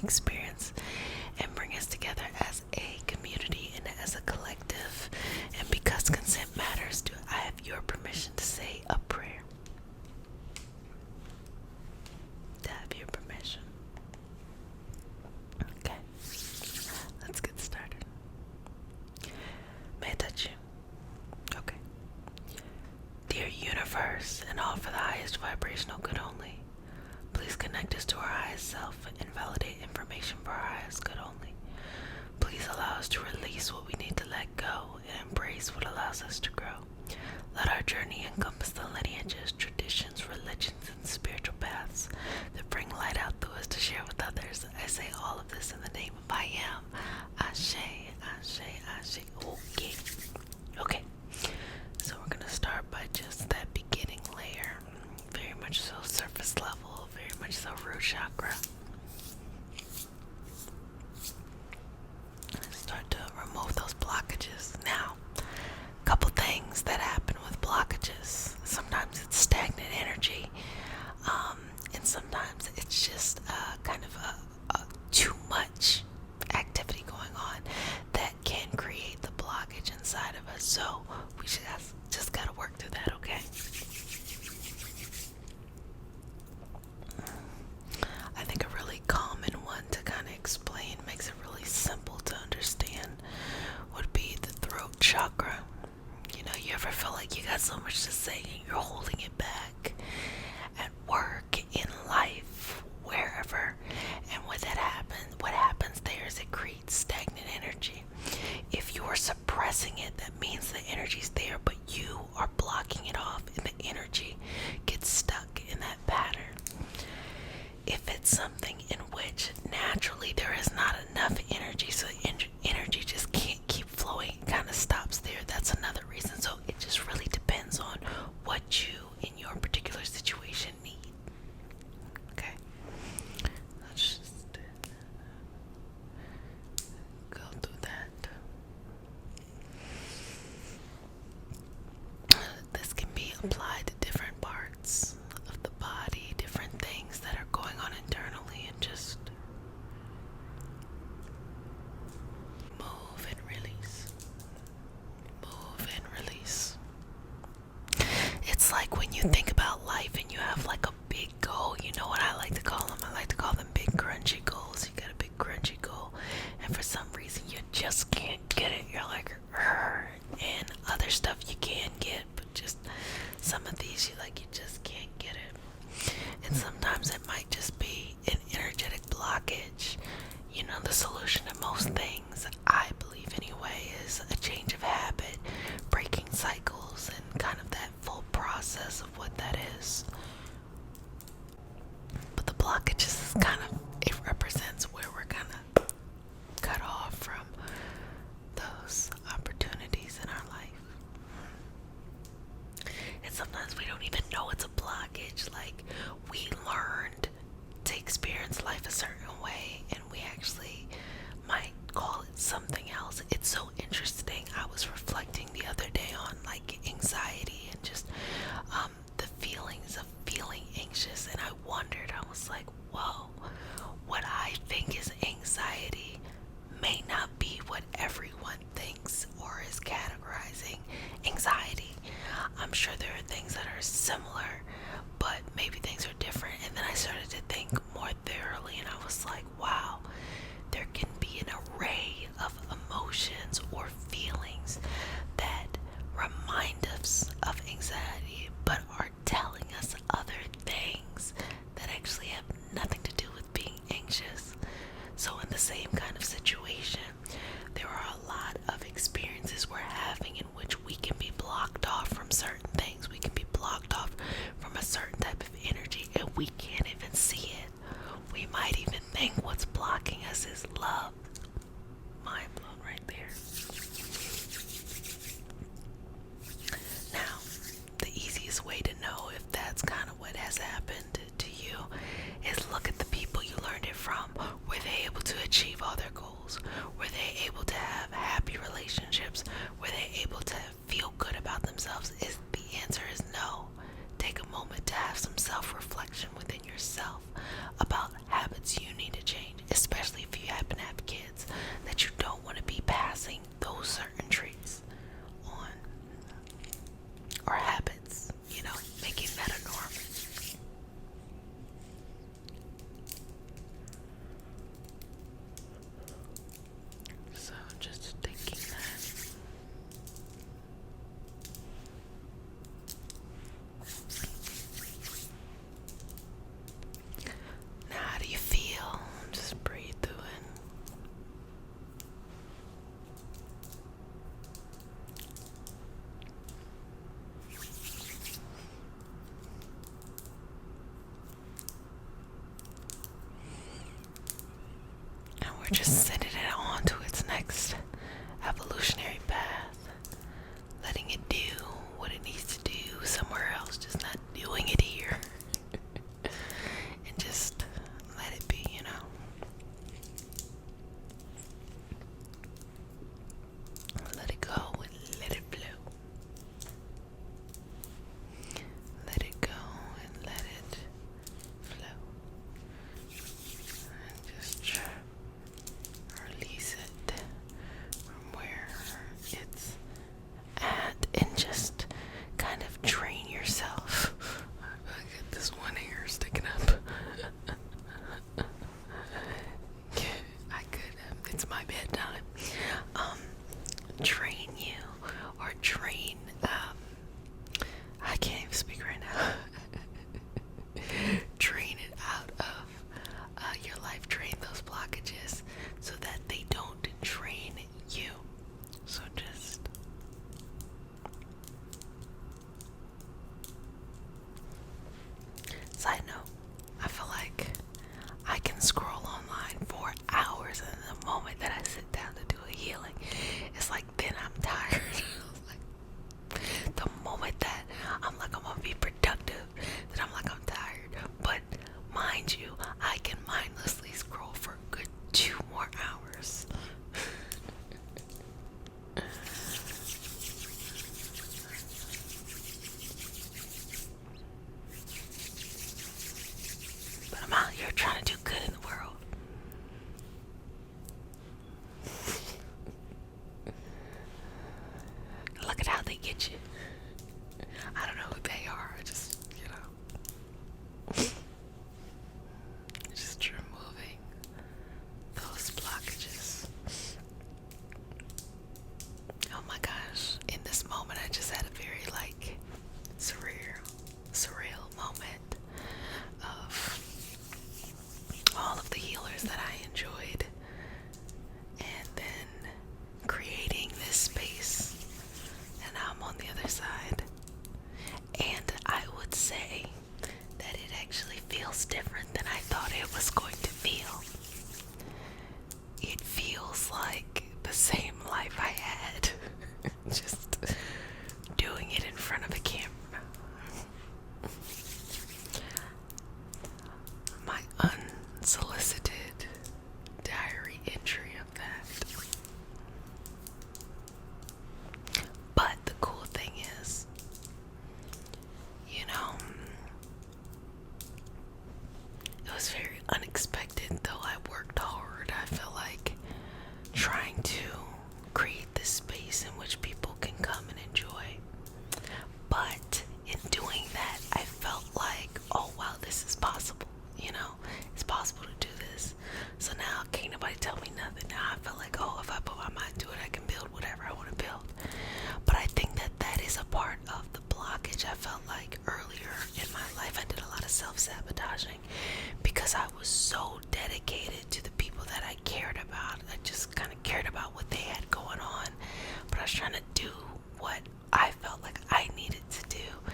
experience and bring us together as a community and as a collective. And because consent matters, do I have your permission to say a prayer? To have your permission. Okay, let's get started. May I touch you? Okay. Dear universe, and all for the highest vibrational good only, please connect us to our highest self and validate information for our highest good only. Please allow us to release what we need to let go and embrace what allows us to grow. Let our journey encompass the lineages, traditions, religions, and spiritual paths that bring light out through us to share with others. I say all of this in the name of I am. Ashe, Ashe, Ashe. Okay. Okay. So we're going to start by just that beginning layer. Very much so surface level, very much so root chakra. Start to remove those blockages. Now, a couple things that happen with blockages. Sometimes it's stagnant energy, and sometimes it's just kind of a too much activity going on that can create the blockage inside of us. So we just gotta work through that, okay? I think a really common one to kind of explain, makes it really simple to understand, would be the throat chakra. You know, you ever feel like you got so much to say and you're holding it back at work, in life, wherever, and what happens there is it creates stagnant energy. If you are suppressing it, that means the energy's there, but you are blocking it off, and the energy gets stuck in that pattern. If it's something in which naturally there is not enough energy, so energy just can't keep flowing, it kind of stops there, that's another reason. So it just really depends on what you, in your particular situation, need. Okay, let's just go through that. This can be applied to different parts of the body, different things that are going on internally, and just move and release. Move and release. It's like when you think about life and you have like a big goal, you know what I like to call them? I like to call them big crunchy goals. You got a big crunchy goal, and for some reason you just can't get it. You're like, and other stuff you can get, but just some of these you just can't get it. And sometimes it might just be an energetic blockage. You know, the solution to most things, I believe anyway, is a change of habit, breaking cycles, and kind of that full process of what that is. But the blockages is kind of, it represents where we're kind of cut off from those opportunities in our life. And sometimes we don't even know it's a blockage. Like, we learned to experience life a certain way, and we actually might call it something else. It's so interesting. I was reflecting the other day on like anxiety and just the feelings of feeling anxious, and I wondered, I was like, whoa, what I think is anxiety may not be what everyone thinks or is categorizing anxiety. I'm sure there are things that are similar, but maybe things are different. And then I started to think more thoroughly, and I was like, wow, there can be an array of emotions or feelings that remind us of anxiety, but are telling us other things that actually have nothing to do with being anxious. So in the same kind of situation, there are a lot of experiences we're having in which we can be blocked off from certain things. We can be blocked off from a certain type of energy, and we can't even see it. We might even think what's blocking us is love. Mind blown right there. Now, the easiest way to know if that's kind of what has happened to you is look at the people you learned it from. Were they able to achieve all their goals? Were they able to have happy relationships? Were they able to feel good about themselves? The answer is no. Take a moment to have some self-reflection within yourself about habits you need to change, especially if you happen to have kids, that you don't want to be passing those certain traits on, or habits, making that a norm. So just thinking that. Now, how do you feel? Just breathe through it. And we're just sending it on to its next evolutionary path, letting it do what it needs to do somewhere else, just not doing it here. And just let it be, Let it go and let it flow. Let it go and let it flow. And just release it from where it's at, and just kind of train yourself. I get this one hair sticking up. It's my bedtime. Train you, or train, I can't even speak right now. Train it out of your life. Train those blockages so that they don't train you. So just side note, I feel like I can scroll online for hours, and the moment that I sit down to do a healing, it's like then I'm tired. Like, the moment that I'm like I'm gonna be productive, then I'm like I'm tired. But mind you, I can mindlessly scroll for a good 2 more hours. But I'm out here trying to do good in the world. Look at how they get you. I don't know who they are. I just, just removing those blockages. Oh my gosh. In this moment, I just had a very, surreal moment of all of the healers that I enjoyed, and then creating this space, and now I'm on the other side. And I would say that it actually feels different than I thought it was going to feel. It feels like the same life I had, just doing it in front of a camera. My unsolicited diary entry of that. But the cool thing is, it was very unexpected, though I worked hard. I feel like trying to create this space in which people can come and enjoy. But in doing that, I felt like, oh wow, this is possible. It's possible to do this. So now can't nobody tell me nothing. Now I feel like, oh, if I put my mind to it, I can build whatever I want to build. But I think that that is a part of the blockage. I felt like earlier in my life I did a lot of self-sabotaging because I was so dedicated to the people that I cared about. I just kind of cared about what they had going on, but I was trying to do what I felt like I needed to do,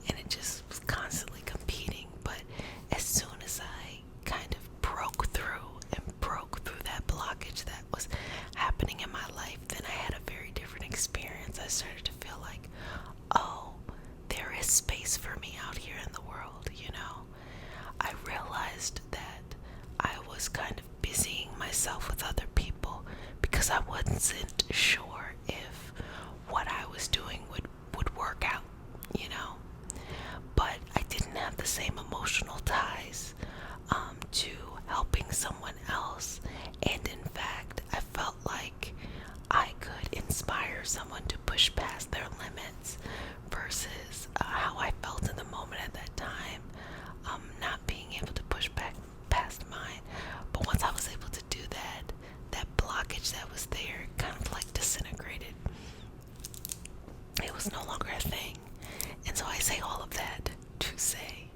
and it just was constantly competing. But as soon as I kind of broke through that blockage that was happening in my life, then I had a very different experience. I started to feel like, oh, there is space for me out here in the world. I realized that I was kind of busying myself with other people because I wasn't sure if what I was doing would work out, But I didn't have the same emotional ties to helping someone else. And in fact, I felt like I could inspire someone to push past their limits versus how I felt in the moment at that time, not being able to push back past mine. But once I was able to do that, that blockage that was there kind of like disintegrated. It was no longer a thing. And so I say all of that to say,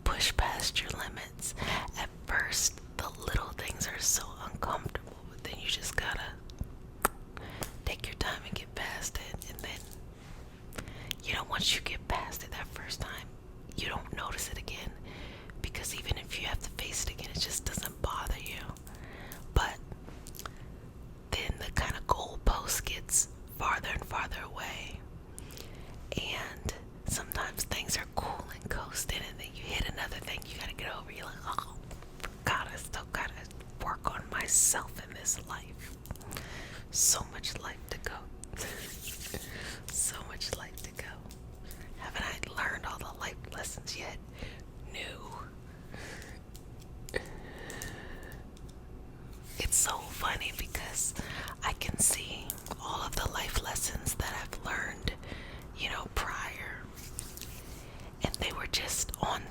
push past your limits. At first, the little things are so uncomfortable, but then you just gotta take your time and get past it. And then, once you get past it that first time, you don't notice it again. Because even if you have to face it again, it just doesn't bother you. But then the kind of goalpost gets farther and farther away. And sometimes things are cool and coasting, and then you hit another thing you gotta get over. You're like, oh, God, I still gotta work on myself in this life. So much life to go. So much life to go. Haven't I learned all the life lessons yet? No. It's so funny because I can see all of the life lessons that I've learned, prior. And they were just on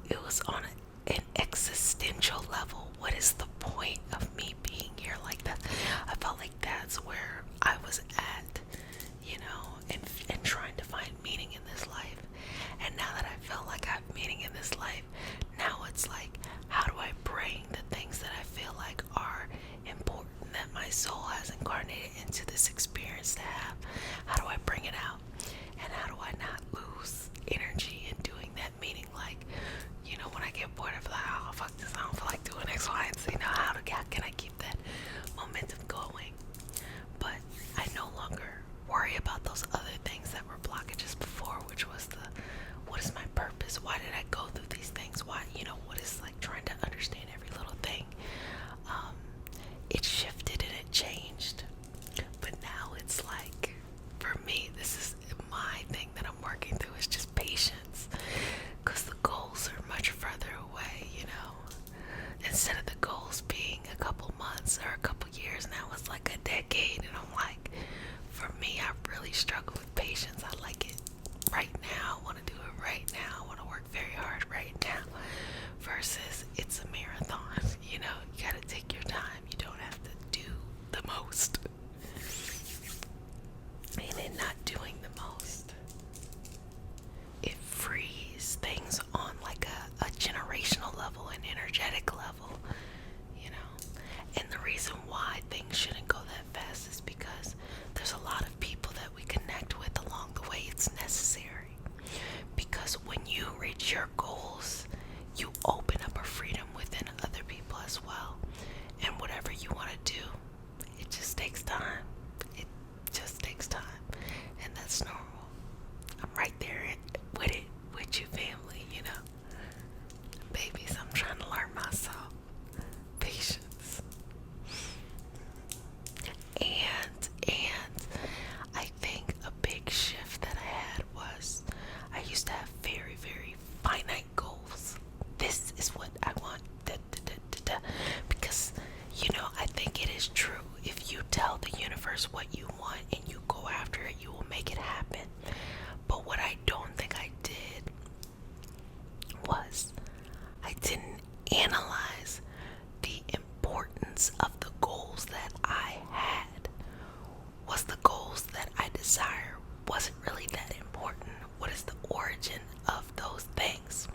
it was on an existential level. What is the point of me being here like that? I felt like that's where I was at, and trying to find meaning in this life. And now that I feel like I have meaning in this life, now it's like, how do I bring the things that I feel like are important that my soul has incarnated into this experience to have? How do I bring it out? And how do I not lose energy in doing that? Meaning, like, when I get bored, I'm like, oh, fuck this, I don't feel like doing X, Y, and Z. Now, how can I keep that momentum going? But I no longer worry about those other things that were blockages before, which was what is my purpose? Why did I go through these things? Why, what is like trying to understand every little thing? It shifted and it changed. But now it's like, for me, this is my thing that I'm working through, is just patience. Because the goals are much further away, Instead of the goals being a couple months or a couple years, now it's like a decade. And I'm like, for me, I really struggle with patience. I like it right now. I want to do it right now. I want to work very hard right now. Versus it's a marathon, you gotta take your time. You don't have to do the most. And in not doing the most, it frees things on like a generational level, an energetic level, And the reason why things shouldn't go that fast is because there's a lot of people that we connect with along the way. It's necessary. Because when you reach your goals, you open up a freedom within other people as well. And whatever you want to do, it just takes time. It just takes time. And that's normal. I'm right there with it, with you, family, Babies, I'm trying to learn myself. Patience. And I think a big shift that I had was I used to have very, very finite goals. This is what I want. Because, I think it is true. If you tell the universe what you want and you go after it, you will make it happen. But what I don't think I did was I didn't analyze the importance of the goals that I had. Was the goals that I desire wasn't really that important? What is the origin of those things?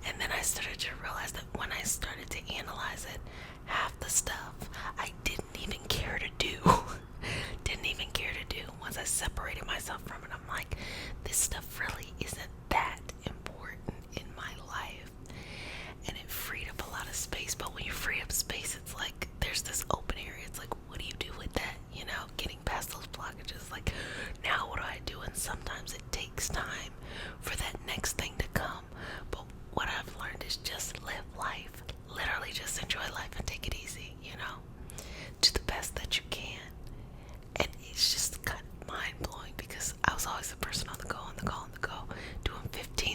And then I started to realize that when I started to analyze it, half the stuff I didn't even care to do. Once I separated myself from it, I'm like, this stuff really isn't that important in my life. And it freed up a lot of space. But when you free up space, it's like there's this open area. It's like, what do you do with that? Getting past those blockages. Like, now what do I do? And sometimes it takes time for that next thing to come. But what I've learned is just live life. Literally just enjoy life and take it easy, Do the best that you can. And it's just kind of mind-blowing because I was always the person on the go, doing 15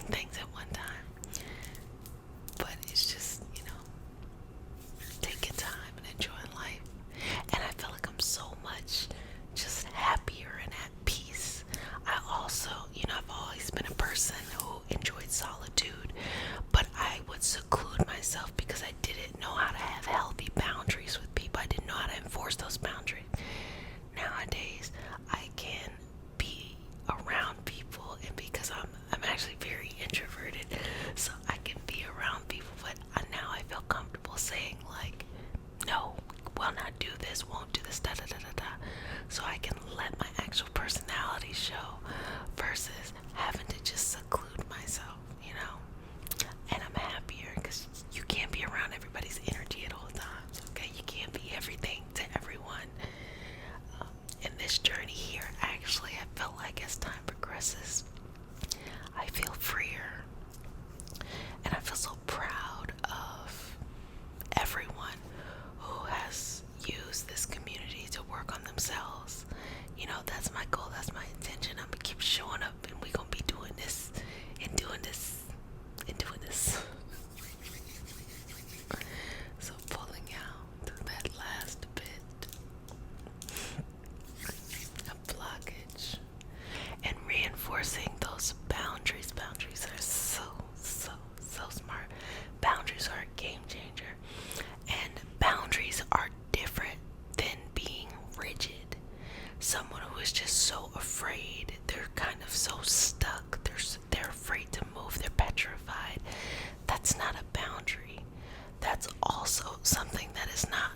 also something that is not,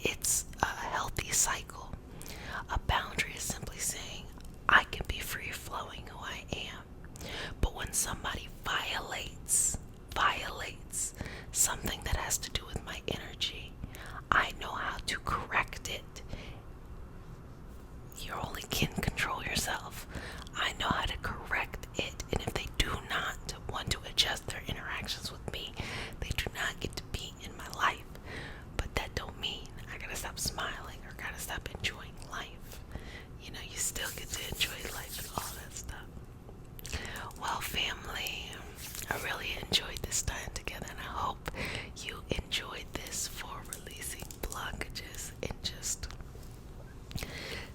it's a healthy cycle. A boundary is simply saying, I can be free flowing who I am. But when somebody violates something that has to do with my energy, I know how to correct it. You only can control yourself. I know how to correct it. And if they do not want to adjust their interactions with me, they do not get to be in my life. But that don't mean I gotta stop smiling or gotta stop enjoying life. You still get to enjoy life and all that stuff. Well, family, I really enjoyed this time together, and I hope you enjoyed this for releasing blockages and just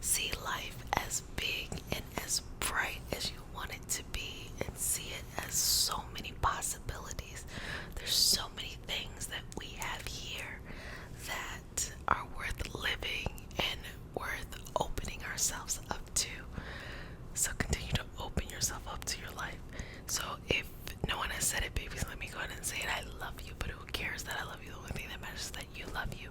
see life as big and as bright as you want it to be, and see it as so many possibilities. There's so many things that we have here that are worth living and worth opening ourselves up to. So continue to open yourself up to your life. So if no one has said it, babies, let me go ahead and say it. I love you, but who cares that I love you? The only thing that matters is that you love you.